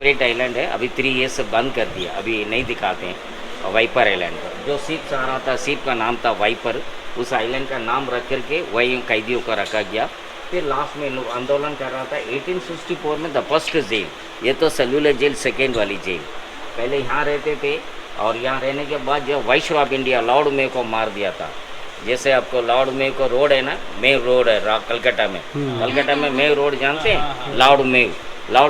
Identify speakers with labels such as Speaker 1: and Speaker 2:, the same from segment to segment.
Speaker 1: Great island है, अभी 3 years से बंद कर दिया, अभी नहीं दिखाते हैं। वाइपर आइलैंड पर जो शिप से आ रहा था, शिप का नाम था वाइपर, उस आइलैंड का नाम रख करके वही कैदियों को रखा गया। फिर लास्ट में लोग आंदोलन कर रहा था 1864 में द फर्स्ट जेल, ये तो सेलुलर जेल सेकेंड वाली जेल, पहले यहाँ रहते थे। और यहाँ रहने के बाद जो viceroy of India Lord Mayo को मार दिया था। जैसे आपको लॉर्ड मेयो को रोड है ना, मेयो रोड है कलकत्ता में, कलकत्ता में मेयो रोड जानते हैं, लॉर्ड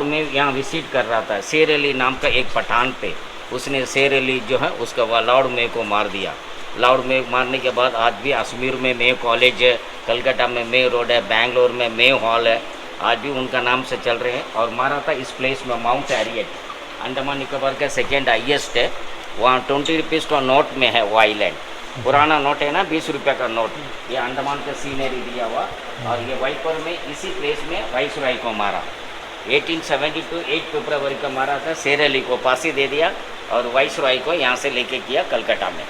Speaker 1: मेयो यहाँ विजिट कर रहा था। शेर अली नाम का एक पठान थे, उसने शेर अली जो है उसका वह लॉर्ड मेयो को मार दिया। लॉर्ड मेयो मारने के बाद आज भी अजमेर में मेयो कॉलेज है, कलकत्ता में मेयो रोड है, बेंगलोर में मेयो हॉल है, आज भी उनका नाम से चल रहे हैं। और मारा था इस प्लेस में माउंट हैरियट, अंडमान निकोबार का सेकेंड हाइएस्ट है। वहाँ 20 रुपीज़ का नोट में है वो आइलैंड, पुराना नोट है ना, 20 रुपये का नोट, ये अंडमान का सीनरी दिया हुआ। और ये वाइपर में इसी प्लेस में वाइसरॉय को मारा 1872 8 फरवरी को मारा था। शेर अली को फांसी दे दिया और वाइसरॉय को यहाँ से लेके किया कलकत्ता में।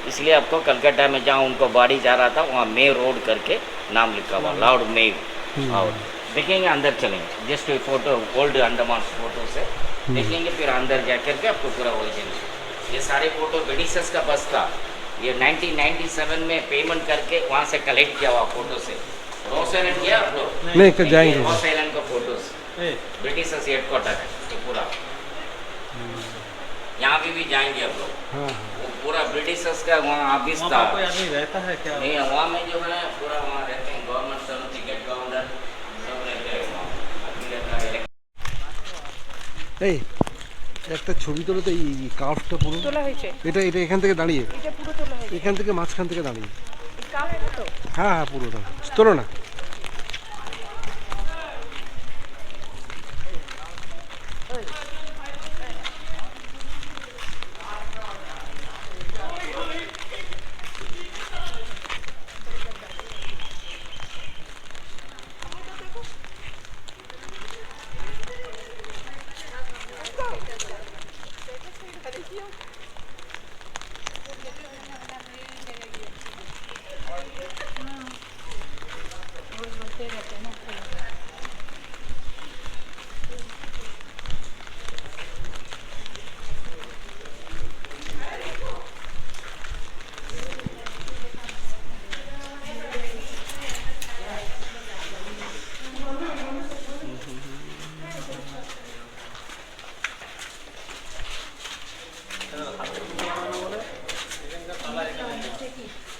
Speaker 1: इसलिए आपको कलकत्ता में जहाँ उनको बॉडी जा रहा था वहाँ मेयो रोड करके नाम लिखा हुआ लॉर्ड मेयो। और देखेंगे, अंदर चलेंगे, just photo old Andaman photo से देखेंगे, फिर अंदर जा करके आपको पूरा ओरिजिनल। ये सारे फोटो ब्रिटिशर्स का बस था, ये 1997 में पेमेंट करके वहाँ से कलेक्ट किया हुआ फोटो से। रॉस आइलैंड किया आप लोग?
Speaker 2: नहीं, कर जाएंगे।
Speaker 1: रॉस आइलैंड का फोटोस ब्रिटिशर्स हेडक्वार्टर है ये पूरा, यहाँ भी जाएंगे आप लोग।
Speaker 2: हाँ,
Speaker 1: वो पूरा ब्रिटिशर्स का वहाँ ऑफिस था।
Speaker 3: कोई आदमी रहता है क्या?
Speaker 1: नहीं, वहाँ में जो है पूरा वहाँ रहते हैं गवर्नमेंट सर्व, टिकट काउंटर सब रहते हैं वहाँ, आदमी रहता है।
Speaker 2: এই একটা ছবি তোলো তো, এই কার্ভটা পুরো
Speaker 4: তোলা হয়েছে,
Speaker 2: এটা এটা এখান থেকে দাঁড়িয়ে,
Speaker 4: এটা পুরো তোলা হয়েছে,
Speaker 2: এখান থেকে মাঝখান থেকে দাঁড়িয়ে,
Speaker 4: এই কাপটা তো
Speaker 2: হ্যাঁ হ্যাঁ পুরোটা তোলো না।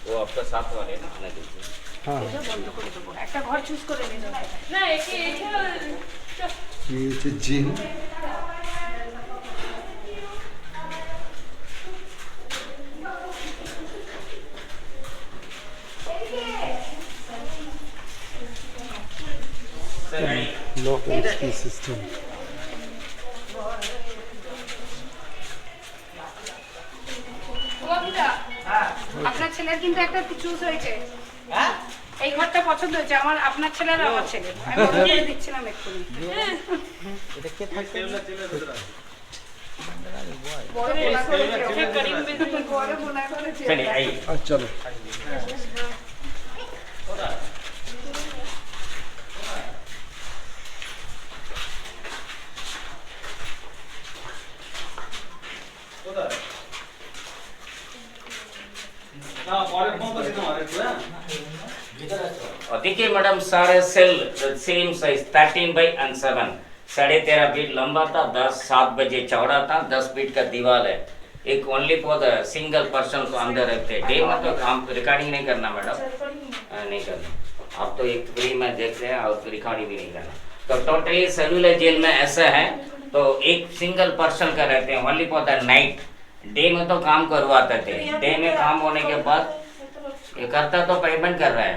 Speaker 1: वो आपका साथ वाले ना आने दीजिए।
Speaker 2: हाँ,
Speaker 4: বন্ধ করে দেবো, একটা ঘর চুজ করে নিন। না একে
Speaker 2: এই হচ্ছে জেল। লক এন্ড কি সিস্টেম।
Speaker 4: আপনার ছেলের কিন্তু একটা চুজ হয়েছে, এই ঘরটা পছন্দ হয়েছে আমার, আপনার ছেলের আর আমার ছেলের, আমি বলে দিয়ে দিচ্ছিলাম এক্ষুনি। বড় বোনা করেছে, বড় বোনা করেছে।
Speaker 1: चलिए आइए।
Speaker 2: চলো।
Speaker 1: और देखिए मैडम, सारे सेल सेम साइज 13/7, 13.5 फीट लंबा था, 7 बजे चौड़ा था, 10 फीट का दीवार है। एक only for the single person को अंदर रखते हैं। डे मतलब काम रिकॉर्डिंग नहीं करना मैडम, नहीं करना। आप तो एक फ्री में देख रहे हैं और रिकॉर्डिंग भी नहीं करना। तो टोटली सेलुलर जेल में ऐसा है, तो एक सिंगल पर्सन का रहते हैं only for the night. Day में तो काम करवाते थे, डे में काम होने के बाद ये करता तो पेमेंट कर रहा है।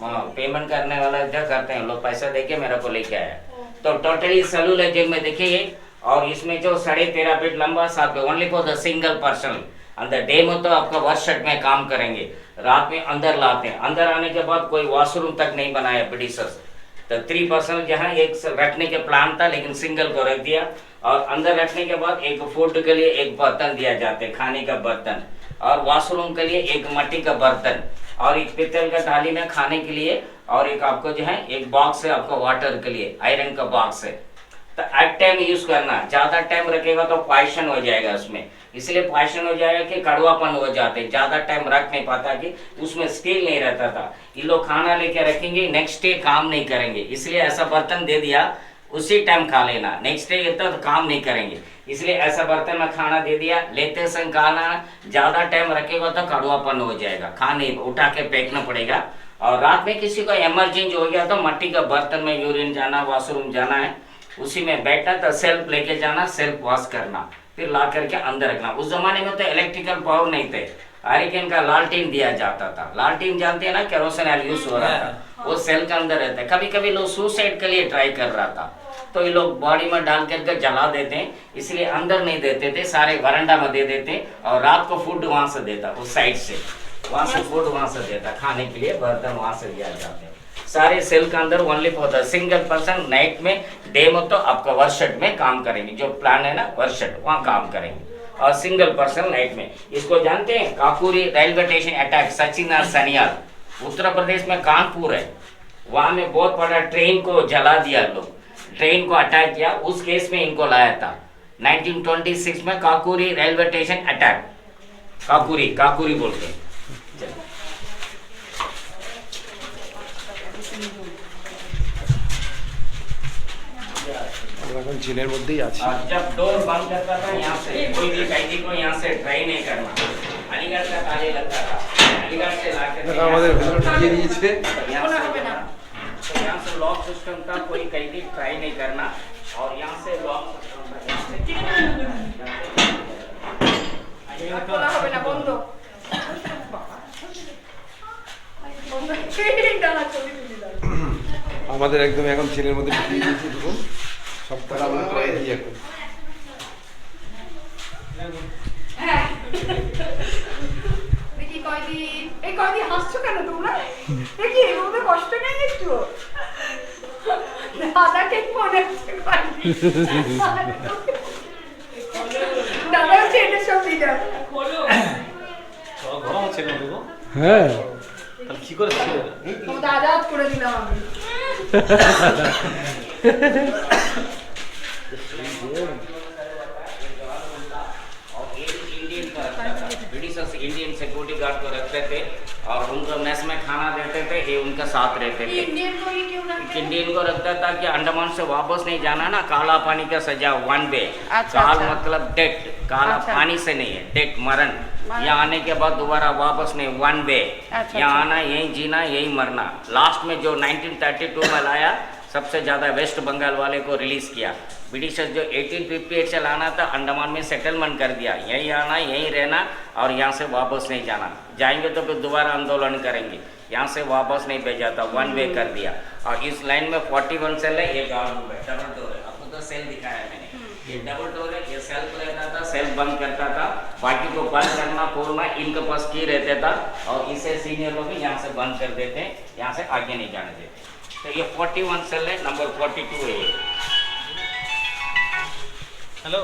Speaker 1: हाँ, पेमेंट करने वाला जो करते हैं लोग, पैसा देके मेरे को लेके आया। तो टोटली सेलुलर जेल में देखिए, और इसमें जो 13.5 फीट लंबा, 7 only for the single person. अंदर डे में तो आपका वर्क शर्ट में काम करेंगे, रात में अंदर लाते हैं। अंदर आने के बाद कोई वॉशरूम तक नहीं बनाया ब्रिटिशर्स। तो 3% जहाँ एक रखने के प्लान था, लेकिन सिंगल को रख दिया। और अंदर रखने के बाद एक फूड के लिए एक बर्तन दिया जाते, खाने का बर्तन, और वॉशरूम के लिए एक मिट्टी का बर्तन, और एक पित्तल का थाली में खाने के लिए, और एक आपको जो है एक बॉक्स है आपको वाटर के लिए, आयरन का बॉक्स है। तो एट टाइम यूज करना, ज्यादा टाइम रखेगा तो पॉइजन हो जाएगा उसमें, इसलिए पॉइजन हो जाएगा कि कड़वापन हो जाते, ज्यादा टाइम रख नहीं पाता कि उसमें स्टील नहीं रहता था। ये लोग खाना लेके रखेंगे, नेक्स्ट डे काम नहीं करेंगे, इसलिए ऐसा बर्तन दे दिया, उसी टाइम खा लेना, नेक्स्ट डे तो काम नहीं करेंगे, इसलिए ऐसा बर्तन में खाना दे दिया, लेते समय खाना ज्यादा टाइम रखेगा तो कड़वापन हो जाएगा, खाने उठा के फेंकना पड़ेगा। और रात में किसी को इमरजेंसी हो गया तो मट्टी का बर्तन में यूरिन जाना, वॉशरूम जाना है, उसी में बैठना तो सेल्फ लेके जाना, सेल्फ वॉश करना, फिर ला करके अंदर रखना। उस जमाने में तो इलेक्ट्रिकल पावर नहीं थे, हारिकेन का लालटेन दिया जाता था, लालटेन जानते हैं ना, केरोसिन ऑयल यूज हो रहा था, वो सेल के अंदर रहता है। कभी कभी लोग सुसाइड के लिए ट्राई कर रहा था तो ये लोग बॉडी में डाल करके जला देते हैं, इसलिए अंदर नहीं देते थे, सारे वरांडा में दे देते, और रात को फूड वहां से देता, उस साइड से, वहां से फूड वहां से देता, खाने के लिए बर्तन वहां से दिया जाते हैं। सारे सेल के अंदर ओनली होता है, सिंगल पर्सन नाइट में, डे में तो आपका वर्कशॉप में काम करेंगे, जो प्लान है ना वर्कशॉप वहाँ काम करेंगे, और सिंगल पर्सन नाइट में। इसको जानते हैं, Kakori railway station attack, Sachin Sanyal, Uttar Pradesh में कानपुर है, वहां में बहुत बड़ा ट्रेन को जला दिया, लोग ट्रेन को अटैक किया, उस केस में इनको लाया था 1926 में, Kakori railway station attack, Kakori Kakori बोलते हैं।
Speaker 2: এখন জেলের মধ্যেই আছি।
Speaker 1: और जब डोर बंद करता था यहाँ से, कोई भी कैदी को यहाँ से ट्राई नहीं करना, अलीगढ़ का ताले लगता था, अलीगढ़ से लाकर
Speaker 2: আমাদের ভেতরে ঢুকিয়ে দিয়েছে।
Speaker 1: तो यहाँ से लॉक सिस्टम था, कोई कैदी ट्राई नहीं करना, और यहाँ से लॉक सिस्टम था, यहाँ से
Speaker 4: বলা হবে না, বন্ধ বন্ধ ডালা চলে দিলাম।
Speaker 2: আমাদের একদম এখন জেলের মধ্যে ঢুকিয়ে দিয়েছে, দেখুন সব কথা আমরা করে দিই এখন।
Speaker 4: হ্যাঁ দেখি কয়দিন, এই কয়দিন হাসছো কেন তোমরা? দেখি ওদের কষ্ট নেই একটু? দাদা ঠিক মনে হচ্ছে দাদা হচ্ছে এটা সব লিডার।
Speaker 3: গরম হচ্ছে না দেখো,
Speaker 2: হ্যাঁ
Speaker 3: তাহলে কি করে ছিল?
Speaker 4: তোমাদের আজাদ করে দিলাম আমি।
Speaker 1: ब्रिटिशर्स इंडियन सिक्योरिटी गार्ड को रखते थे, और उनको मेस में खाना देते थे, ये उनका साथ रहते थे।
Speaker 4: इंडियन को ये क्यों रखते हैं?
Speaker 1: इंडियन को रखता था कि अंडमान से वापस नहीं जाना ना, काला पानी का सजा, वन वे।
Speaker 4: अच्छा,
Speaker 1: काल
Speaker 4: अच्छा।
Speaker 1: मतलब डेट, काला
Speaker 4: अच्छा।
Speaker 1: पानी से नहीं है, डेट मरण, यहाँ आने के बाद दोबारा वापस नहीं, वन वे,
Speaker 4: अच्छा,
Speaker 1: यहाँ
Speaker 4: अच्छा।
Speaker 1: आना, यहीं जीना, यहीं मरना। लास्ट में जो 1932 में लाया, सबसे ज़्यादा वेस्ट बंगाल वाले को रिलीज किया। ब्रिटिशर्स जो 1858 से लाना था, अंडमान में सेटलमेंट कर दिया, यहीं आना, यहीं रहना, और यहाँ से वापस नहीं जाना, जाएंगे तो फिर दोबारा आंदोलन करेंगे, यहाँ से वापस नहीं भेजा था, वन वे कर दिया। और इस लाइन में 41 सेल है, ये गार्ड रूम है, डबल डोर है, आपको तो सेल दिखाया मैंने, ये डबल डोर है, ये सेल्फ रहता था, सेल्फ बंद करता था, बाकी को बंद करना खोलना इनके पास की रहता था, और इसे सीनियर लोग यहाँ से बंद कर देते, यहाँ से आगे नहीं जाने देते। तो ये 41 सेल है, नंबर 42 है ये।
Speaker 3: হ্যালো,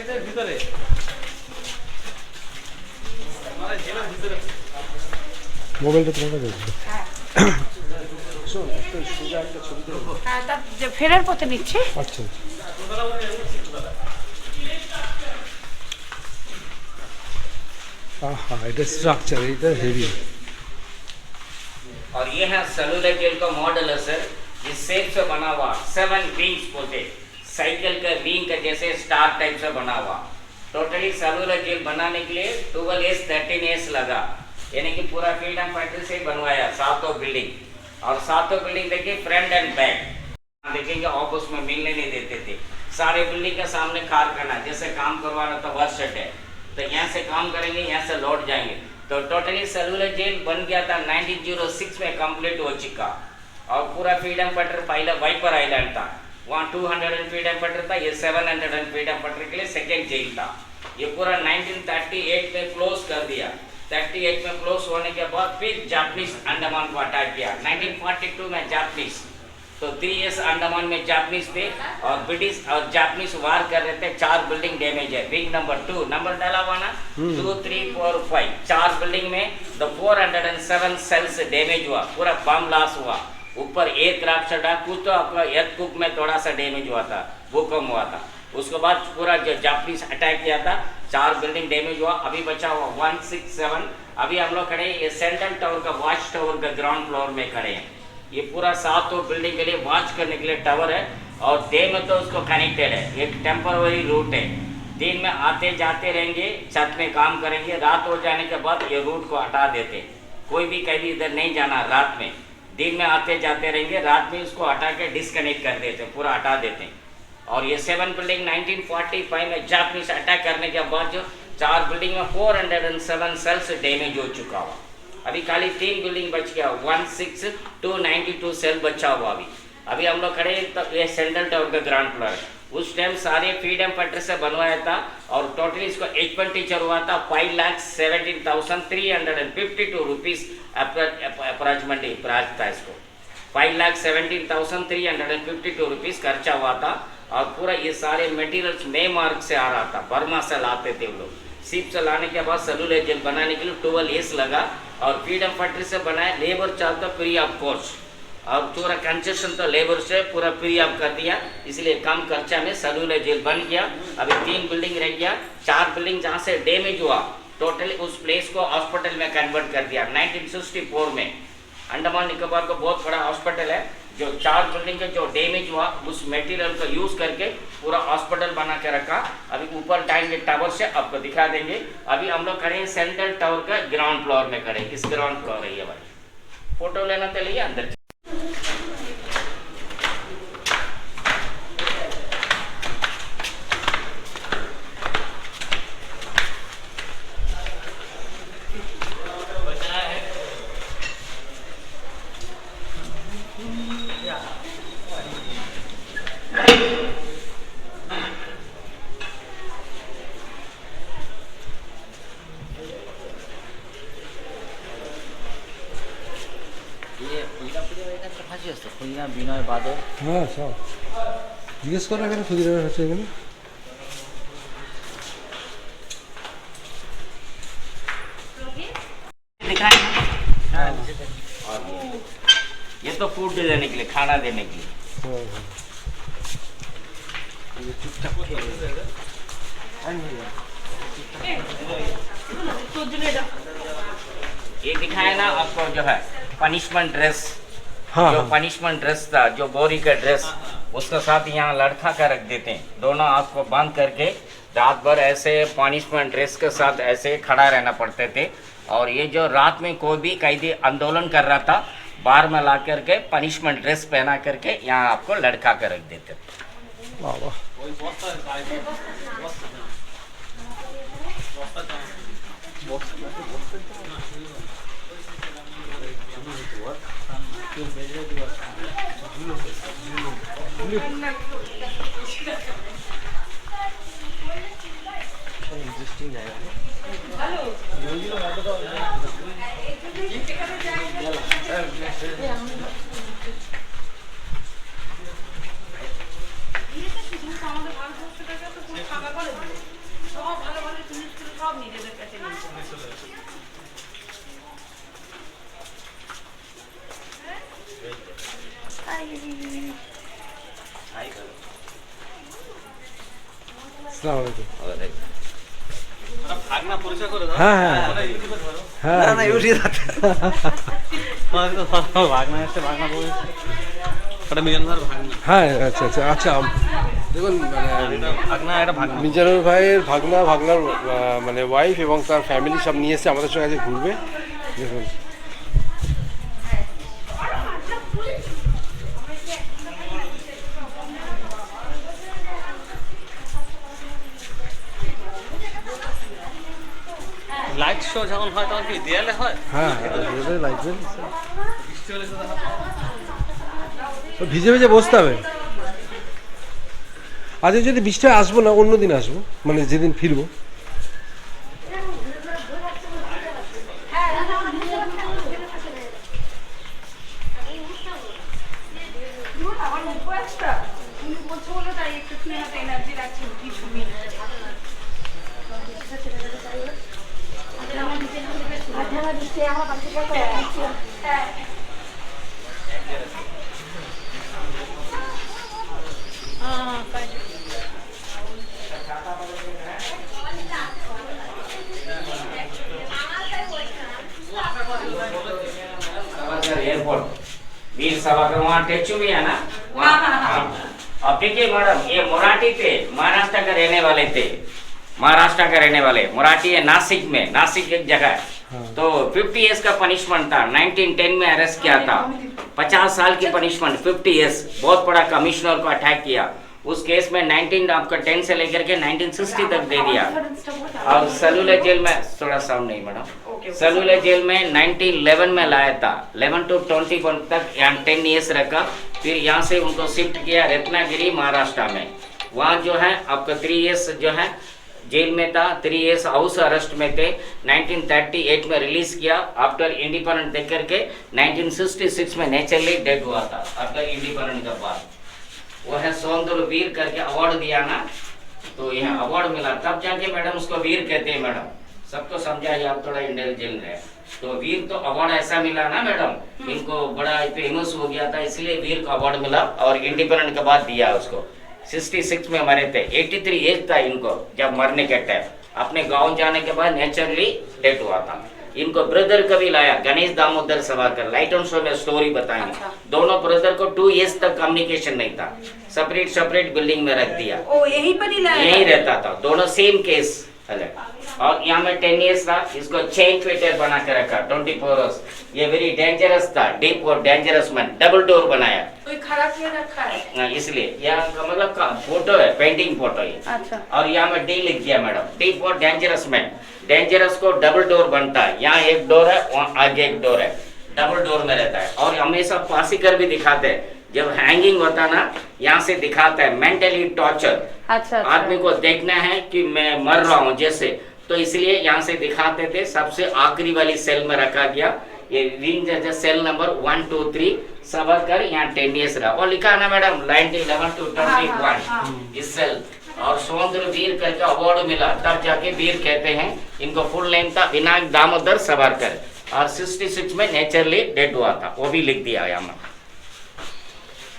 Speaker 3: এটার ভিতরে মানে জেলের ভিতরে
Speaker 2: মোবাইলটা তোমার কাছে আছে?
Speaker 4: হ্যাঁ
Speaker 2: শোন, একটা সোজা একটা ছবি তুলো।
Speaker 4: হ্যাঁ, তার যে ফেরার পথে নিচ্ছে।
Speaker 2: আচ্ছা আহা, এটা স্ট্রাকচার, এটা হেভি।
Speaker 1: और ये है सेलुलर जेल का मॉडल है सर, इस शेप से बना हुआ, 7 विंग्स बोलते, साइकिल का विंग का जैसे स्टार टाइप से बना हुआ। टोटली सेलुलर जेल बनाने के लिए 12 years 13 years लगा, यानी कि पूरा फ्रीडम फाइटर से ही बनवाया, सातों बिल्डिंग। और सातों बिल्डिंग देखिए फ्रंट एंड बैक, देखेंगे ऑफिस में मिलने नहीं देते थे, सारे बिल्डिंग के सामने कारखाना, जैसे काम करवाना तो वर्कशॉप है, तो यहाँ से काम करेंगे, यहाँ से लौट जाएंगे। तो टोटली सेलुलर जेल बन गया था 1906 में, कंप्लीट हो चुका। और पूरा फ्रीडम फाइटर पहले वाइपर आइलैंड था, वहाँ 200 फ्रीडम फाइटर था, ये 700 फ्रीडम फाइटर के लिए सेकेंड जेल था। ये पूरा 1938 में क्लोज कर दिया। 38 में क्लोज होने के बाद फिर जापानीज अंडमान को अटैक किया 1942 में, जापानीज। तो 3 years अंडमान में जापानीज थे, और ब्रिटिश और जापानीज वार कर रहे थे। 4 बिल्डिंग डैमेज है, विंग नंबर 2, नंबर डाला हुआ ना, 2, 3, 4, 5, 4 बिल्डिंग में द 407 सेल्स डैमेज हुआ, पूरा बम लॉस हुआ। ऊपर एयरक्राफ्ट चढ़ा, कुछ तो आपका एर्थक्वेक में थोड़ा सा डैमेज हुआ था, भूकंप हुआ था। उसके बाद पूरा जो जापानीज अटैक किया था, 4 बिल्डिंग डैमेज हुआ। अभी बचा हुआ 167। अभी हम लोग खड़े ये सेंट्रल टावर का वॉच टावर का ग्राउंड फ्लोर में खड़े हैं। ये पूरा 7 बिल्डिंग के लिए वॉच करने के लिए टावर है और डे में तो उसको कनेक्टेड है, एक टेम्पररी रूट है। दिन में आते जाते रहेंगे, छत में काम करेंगे, रात हो जाने के बाद ये रूट को हटा देते। कोई भी कैदी इधर नहीं जाना रात में, दिन में आते जाते रहेंगे, रात में इसको हटा के डिस्कनेक्ट कर देते, पूरा हटा देते। और ये 7 बिल्डिंग 1945 में जापानीज अटैक करने के बाद जो 4 बिल्डिंग में 407 सेल्स डैमेज हो चुका हुआ। अभी खाली 3 बिल्डिंग बच गया, 16292 सेल बचा हुआ। अभी हम लोग खड़े तो ये सेंट्रल टावर का ग्राउंड फ्लोर है। उस टाइम सारे फ्रीडम फाइटर से बनवाया था और टोटली इसको एक्सपेंडिचर हुआ था 5,17,352 रुपीज़ अप्रोक्सीमेटली प्राइस था इसको। 5,17,352 रुपीज़ खर्चा हुआ था। और पूरा ये सारे मटेरियल्स मई मार्ग से आ रहा था, बर्मा से लाते थे वो लोग। शिप से लाने के बाद सेलुलर जेल बनाने के लिए 12 years लगा और फ्रीडम फाइटर से बनाया, labour charge free of cost और पूरा कंसेशन तो लेबर से पूरा फ्री ऑफ कर दिया, इसलिए कम खर्चा में सेलुलर जेल बन गया। अभी 3 बिल्डिंग रह गया, 4 बिल्डिंग जहाँ से डैमेज हुआ टोटली उस प्लेस को हॉस्पिटल में कन्वर्ट कर दिया। 1964 में अंडमान निकोबार का बहुत बड़ा हॉस्पिटल है, जो 4 बिल्डिंग के जो डैमेज हुआ उस मटेरियल का यूज करके पूरा हॉस्पिटल बना के रखा। अभी ऊपर टाइम टावर से आपको दिखा देंगे। अभी हम लोग खड़े हैं सेंट्रल टावर का ग्राउंड फ्लोर में खड़े, इस ग्राउंड फ्लोर है ये भाई। फोटो लेना तो लिए अंदर।
Speaker 3: বিনয় বাদল
Speaker 2: হ্যাঁ সব জিজ্ঞেস করো এখানে ক্ষুদিরামের হচ্ছে এখানে।
Speaker 1: ये तो फूड देने के लिए, खाना देने के लिए। ये दिखाया ना आपको जो है पनिशमेंट ड्रेस, जो पनिशमेंट ड्रेस था, जो बोरी का ड्रेस, उसके साथ यहाँ लड़का का रख देते हैं। दोनों आँख को बंद करके रात भर ऐसे पनिशमेंट ड्रेस के साथ ऐसे खड़ा रहना पड़ते थे। और ये जो रात में कोई भी कैदी आंदोलन कर रहा था, बाहर में ला करके पनिशमेंट ड्रेस पहना करके यहाँ आपको लड़का का रख देते थे।
Speaker 3: ভাগনা পরিচয় করে দাও।
Speaker 2: হ্যাঁ হ্যাঁ হ্যাঁ
Speaker 3: না না ইউটি ভাগনা এসে ভাগনা বলেছে ওটা মিজান ভাইয়ের ভাগনা।
Speaker 2: হ্যাঁ আচ্ছা আচ্ছা আচ্ছা দেখুন
Speaker 3: ভাগনা এটা ভাগনা
Speaker 2: মিজানুর ভাইয়ের ভাগনার মানে ওয়াইফ এবং তার ফ্যামিলি সব নিয়ে এসে আমাদের সঙ্গে আজকে ঘুরবে। দেখুন
Speaker 3: লাইট শো যখন হয় তখন কি দেয়ালে হয়?
Speaker 2: হ্যাঁ লাইট ভিজে ভিজে বসতে হবে। আজকে যদি বৃষ্টি আসবো না, অন্য দিন আসবো, মানে যেদিন ফিরবো।
Speaker 5: আমার
Speaker 1: सभाकर वहाँ टेचू भी है ना वहाँ अब देखिए मैडम ये मराठी थे महाराष्ट्र का रहने वाले थे महाराष्ट्र का रहने वाले मराठी है नासिक में नासिक एक जगह है तो 50 इयर्स का पनिशमेंट था 1910 में अरेस्ट किया था 50 साल की पनिशमेंट 50 इयर्स बहुत बड़ा कमिश्नर को अटैक किया उस केस में 1910 से लेकर के 1960 तक दे दिया और सेलुलर जेल में थोड़ा साउंड नहीं मैडम सेलुलर जेल में 1911 में लाया था 11 to 21 तक यहाँ 10 इयर्स रखा फिर यहाँ से उनको शिफ्ट किया रत्नागिरी महाराष्ट्र में वहाँ जो है आपका 3 इयर्स जो है जेल में था 3 इयर्स हाउस अरेस्ट में थे 1938 में रिलीज किया आफ्टर इंडिपेंडेंट देख करके 1966 में नेचुरली डेथ हुआ था आफ्टर इंडिपेंडेंट के बाद वो है सौंदर्य वीर करके अवार्ड दिया ना तो यह अवार्ड मिला तब जाके मैडम उसको वीर कहते हैं मैडम सबको समझाइए आप थोड़ा इंटेलिजेंट है तो वीर तो अवार्ड ऐसा मिला ना मैडम इनको बड़ा फेमस हो गया था इसलिए वीर को अवार्ड मिला और इंडिपेंडेंट के बाद दिया उसको 66 में मरे थे 83 एज था इनको जब मरने के टाइम अपने गांव जाने के बाद नेचुरली डेथ हुआ था इनको ब्रदर का भी लाया Ganesh Damodar Savarkar light on show में स्टोरी बताएंगे दोनों ब्रदर को 2 इयर्स तक कम्युनिकेशन नहीं था सेपरेट बिल्डिंग में रख दिया
Speaker 4: ओ यहीं पर ही लाया
Speaker 1: यहीं रहता था दोनों सेम केस और यहाँ में 10 इयर्स था इसको चेन फिटर बना के रखा 24 आवर्स ये वेरी डेंजरस था डीप और डेंजरस मैन डबल डोर बनाया
Speaker 4: कोई खड़ा किया रखा है
Speaker 1: इसलिए यहाँ का मतलब फोटो है पेंटिंग फोटो ये
Speaker 4: अच्छा
Speaker 1: और यहाँ में डी लिख दिया madam D for dangerous man dangerous को डबल डोर बनता है यहाँ एक डोर है वहाँ आगे एक डोर है डबल डोर में रहता है और हमेशा फांसी कर भी दिखाते हैं जब हैंगिंग होता ना यहाँ से दिखाता है मेंटली टॉर्चर
Speaker 4: अच्छा
Speaker 1: आदमी को देखना है कि मैं मर रहा हूँ जैसे तो इसलिए यहाँ से दिखाते थे सबसे आखिरी वाली सेल में रखा गया ये विंग जैसे सेल नंबर 1 2 3 सभाकर यहाँ 10 इयर्स रहा और लिखा ना मैडम 11 to 21 इस सेल और सौंदर्य वीर करके अवार्ड मिला तब जाके वीर कहते हैं इनको फुल नेम था विनायक दामोदर सभाकर और 66 में नेचुरली डेड हुआ था वो भी लिख दिया यहाँ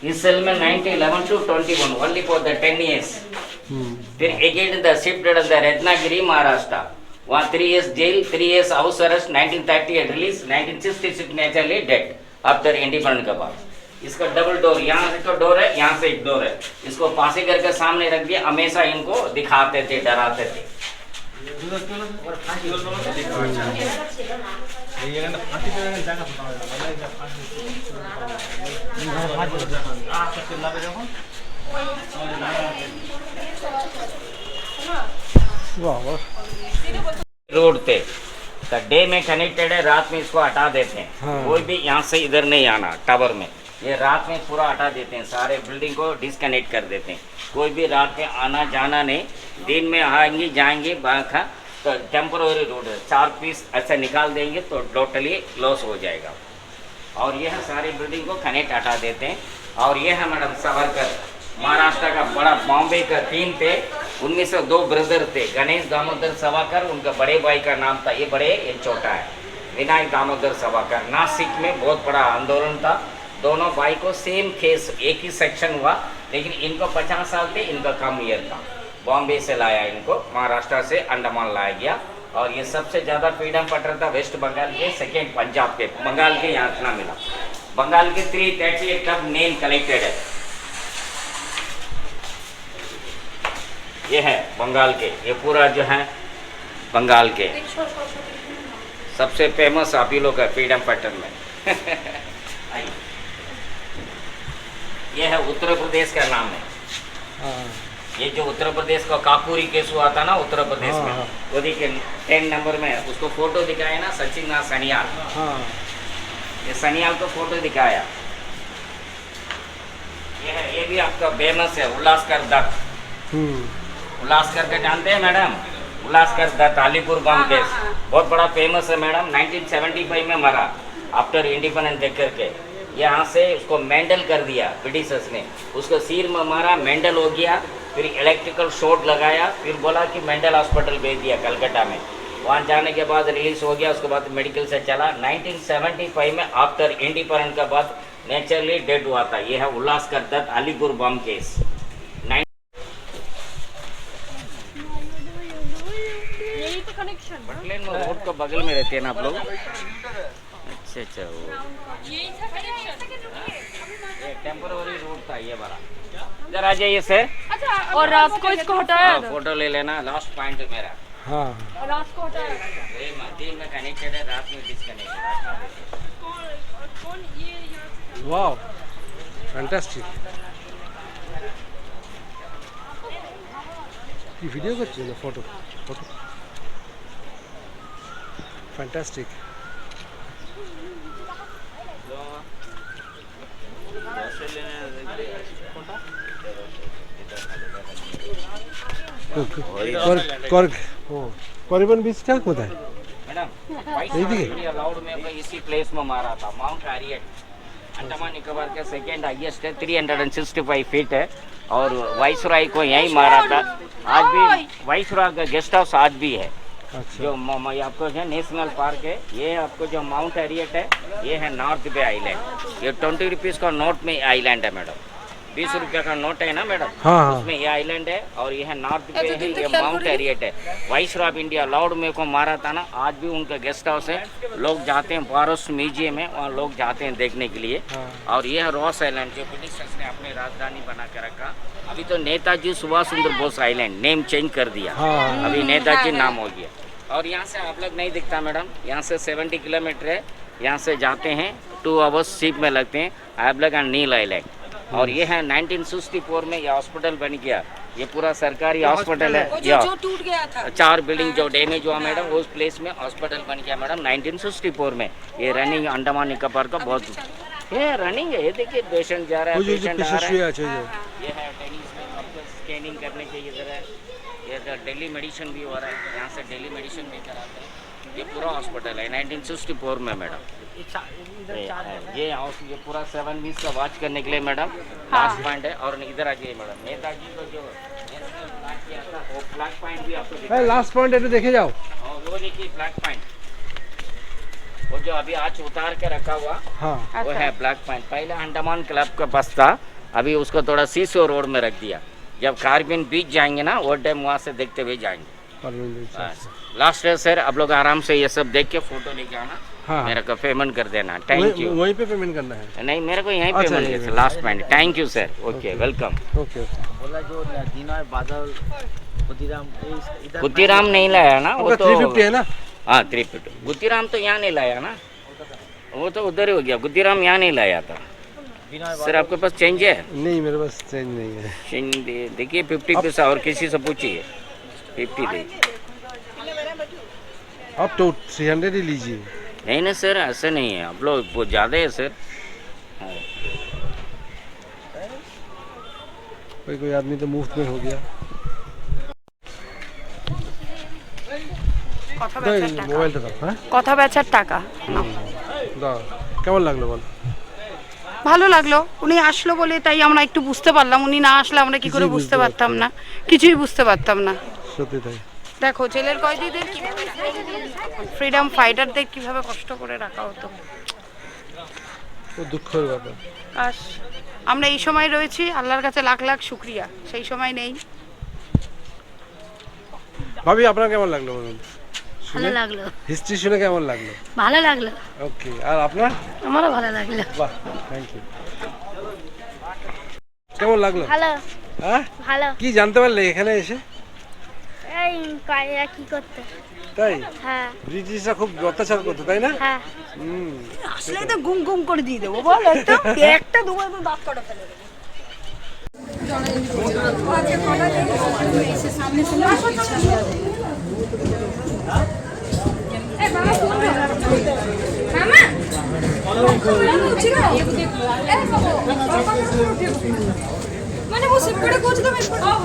Speaker 1: इस सेल में 1911 to 21 only for the 10 years फिर again the shifted the Ratnagiri Maharashtra वहाँ 3 years jail 3 years house arrest 1938 release 1966 naturally death after independent के बाद इसका डबल डोर यहाँ से तो डोर है यहाँ से एक डोर है इसको फांसी करके सामने रख दिया हमेशा इनको दिखाते थे डराते थे रोड थे तो डे में कनेक्टेड है रात में इसको हटा देते हैं कोई भी यहाँ से इधर नहीं आना टावर में ये रात में पूरा हटा देते हैं सारे बिल्डिंग को डिस्कनेक्ट कर देते हैं कोई भी रात में आना जाना नहीं दिन में आएंगे जाएंगे बाखा तो टेम्पोररी रोड है 4 पीस ऐसा निकाल देंगे तो टोटली लॉस हो जाएगा और यह सारी बिल्डिंग को कनेक्ट हटा देते हैं और यह है मैडम सावरकर महाराष्ट्र का बड़ा बॉम्बे का 3 थे उनमें से 2 ब्रदर थे गणेश दामोदर सभाकर उनका बड़े भाई का नाम था ये बड़े ये छोटा है विनायक दामोदर सभाकर नासिक में बहुत बड़ा आंदोलन था दोनों भाई को सेम केस एक ही सेक्शन हुआ लेकिन इनको 50 साल थे इनका कम ईयर था बॉम्बे से लाया इनको महाराष्ट्र से अंडमान लाया गया और ये सबसे ज़्यादा फ्रीडम फाइटर था वेस्ट बंगाल के सेकेंड पंजाब के बंगाल के यहाँ इतना मिला बंगाल के 338 का नेम कलेक्टेड है ये है बंगाल के ये पूरा जो है बंगाल के सबसे फेमस आप ही लोग है फ्रीडम फाइटर में ये है उत्तर प्रदेश का नाम है ये जो उत्तर प्रदेश का काकोरी केस हुआ था ना उत्तर प्रदेश में वो देखिए 10 नंबर में उसको फोटो दिखाया ना सचिन नाथ सनियाल ये सनियाल को फोटो दिखाया ये भी आपका फेमस है उल्लासकर दत्त उल्लासकर के जानते हैं मैडम उल्लासकर दत्त अलीपुर बम केस बहुत बड़ा फेमस है मैडम 1975 में मरा आफ्टर इंडिपेंडेंस देख करके यहाँ से उसको मेंडल कर दिया ब्रिटिशर्स ने उसको सिर में मारा मेंडल हो गया फिर इलेक्ट्रिकल शॉट लगाया फिर बोला कि मेंडल हॉस्पिटल भेज दिया कलकत्ता में वहाँ जाने के बाद रिलीज हो गया उसके बाद मेडिकल से चला 1975 में आफ्टर इंडिपेंडेंस के बाद नेचुरली डेड हुआ था यह है उल्लासकर दत्त अलीपुर बम केस बटलेन में रोड को बगल में रहते हैं ना आप लोग अच्छा वो टेम्पररी रोड था ये वाला। इधर आ जाइए सर।
Speaker 5: और रात को इसको हटाया
Speaker 1: फोटो ले लेना। लास्ट पॉइंट मेरा
Speaker 2: हाँ
Speaker 5: रात को हटाया
Speaker 1: दिन में कनेक्टेड है, रात में डिस्कनेक्टेड।
Speaker 2: Wow fantastic. কি ভিডিও করছিস না ফটো ফটো ফ্যান্টাস্টিক। करीबन बीच का कोता है
Speaker 1: मैडम
Speaker 2: এইদিকে?
Speaker 1: अलाउड में को इसी प्लेस में मारा था। माउंट हैरियट अंडमान निकोबार का सेकेंड हाईएस्ट है, 365 फीट है। और वाइसरॉय को यहीं मारा था। आज भी वाइसरॉय का गेस्ट हाउस आज भी है।
Speaker 2: अच्छा
Speaker 1: जो ये आपको जो नेशनल पार्क है, ये आपको जो माउंट हैरियट है, ये है नॉर्थ बे आइलैंड। ये 20 रुपीज़ का नोट में आइलैंड है मैडम। 20 रुपये का नोट है ना मैडम,
Speaker 2: हाँ हाँ
Speaker 1: उसमें ये आइलैंड है। और ये है नॉर्थ बे है, ये माउंट हैरियट है। वाइसरॉय ऑफ इंडिया लॉर्ड में को मारा था ना, आज भी उनका गेस्ट हाउस है। लोग जाते हैं, फॉरेस्ट म्यूजियम है, वहाँ लोग जाते हैं देखने के लिए।
Speaker 2: हाँ।
Speaker 1: और ये है रॉस आइलैंड, जो ब्रिटिशर्स ने अपनी राजधानी बना के रखा। अभी तो Netaji Subhash Chandra Bose island name change कर दिया,
Speaker 2: हाँ
Speaker 1: अभी नेताजी नाम हो गया। और यहाँ से आप लोग नहीं दिखता मैडम, यहाँ से 70 किलोमीटर है। यहाँ से जाते हैं 2 आवर्स शिप में लगते हैं। आप लोग नील आइलैंड। और ये है 1964 में ये हॉस्पिटल बन गया। ये पूरा सरकारी हॉस्पिटल है।
Speaker 4: जो टूट गया था
Speaker 1: 4 बिल्डिंग जो डैमेज हुआ मैडम, उस प्लेस में हॉस्पिटल बन गया मैडम 1964 में। ये रनिंग अंडमान निकोबार का बहुत ये रनिंग है। ये देखिए पेशेंट जा रहा है, पेशेंट आ रहा है। ये है टेनिस में आपको स्कैनिंग करने के इधर है। ये डेली मेडिसिन भी हो रहा है, यहाँ से डेली मेडिसिन भी कराते हैं। ये पूरा हॉस्पिटल है 1964 में मैडम। ये हाउस ये पूरा 7 वीक्स का वॉच करने के लिए मैडम लास्ट पॉइंट है। और इधर आ जाइए मैडम, नेताजी को जो फ्लैग किया था वो फ्लैग पॉइंट भी आपको दिखाई।
Speaker 2: लास्ट पॉइंट একটু দেখে যাও।
Speaker 1: और वो देखिए फ्लैग पॉइंट, वो जो अभी आज उतार के रखा हुआ
Speaker 2: हाँ
Speaker 1: वो है ब्लैक पॉइंट। पहले अंडमान क्लब का पास था, अभी उसको थोड़ा सीसो रोड में रख दिया। जब कार्बिन बीच जाएंगे ना, वो टाइम वहाँ से देखते हुए जाएंगे। लास्ट है सर, आप लोग आराम से ये सब देख के फोटो लेके आना।
Speaker 2: हाँ
Speaker 1: मेरे को पेमेंट कर देना। Thank you.
Speaker 2: वहीं पे पेमेंट करना है।
Speaker 1: नहीं मेरे को यहीं
Speaker 2: अच्छा,
Speaker 1: पेमेंट
Speaker 2: यहीं
Speaker 1: कर last point. Thank you sir, okay welcome.
Speaker 2: Okay
Speaker 6: बोला जो दीना बादल खुदीराम इधर
Speaker 1: गुत्तीराम नहीं लाया ना, वो
Speaker 2: आपका
Speaker 1: तो
Speaker 2: 350 है ना?
Speaker 1: हाँ 350। गुत्तीराम तो यहाँ नहीं लाया ना, वो तो उधर ही हो गया। गुत्तीराम यहाँ नहीं लाया था। सर आपके पास चेंज है?
Speaker 2: नहीं मेरे पास चेंज नहीं है।
Speaker 1: चेंज देखिए 50 पैसा। और किसी से पूछिए 50 दे।
Speaker 2: आप तो 300 ही लीजिए।
Speaker 1: नहीं नहीं सर ऐसे नहीं है, आप लोग बहुत ज़्यादा है सर।
Speaker 2: कोई आदमी तो मुफ्त में हो गया।
Speaker 4: কথা বেচার টাকা
Speaker 2: মোবাইলটা দাও। হ্যাঁ
Speaker 4: কথা বেচার টাকা
Speaker 2: দাও। কেমন লাগলো বল?
Speaker 4: ভালো লাগলো। উনি আসলো বলে তাই আমরা একটু বুঝতে পারলাম। উনি না আসলে আমরা কি করে বুঝতে পারতাম না, কিছুই বুঝতে পারতাম না।
Speaker 2: সত্যি তাই।
Speaker 4: দেখো জেলের কয়েদিদের কিভাবে ফ্রিডম ফাইটারদের কিভাবে কষ্ট করে রাখা হতো।
Speaker 2: ও দুঃখের ব্যাপার।
Speaker 4: আস আমরা এই সময় রয়েছি, আল্লাহর কাছে লাখ লাখ শুকরিয়া। সেই সময় নেই।
Speaker 2: ভাবি আপনার কেমন লাগলো বলুন?
Speaker 5: ভালো লাগলো,
Speaker 2: হিস্ট্রি শুনে কেমন লাগলো?
Speaker 5: ভালো লাগলো,
Speaker 2: ওকে আর আপনার?
Speaker 5: আমারও ভালো লাগলো।
Speaker 2: বাহ থ্যাংক ইউ। কেমন লাগলো?
Speaker 7: ভালো
Speaker 2: হ্যাঁ
Speaker 7: ভালো।
Speaker 2: কি জানতে পারলে এখানে এসে?
Speaker 7: এই কায়রা কি করতে?
Speaker 2: তাই
Speaker 7: হ্যাঁ
Speaker 2: ব্রিটিশরা খুব অত্যাচার করতো তাই না?
Speaker 7: হ্যাঁ
Speaker 4: আসলে তো গুম গুম করে দিয়ে দেবো বল। একটা দুবার তো দাঁত কাটা ফেলে দেবো। মানে বসে পড়ে কোচ দাও।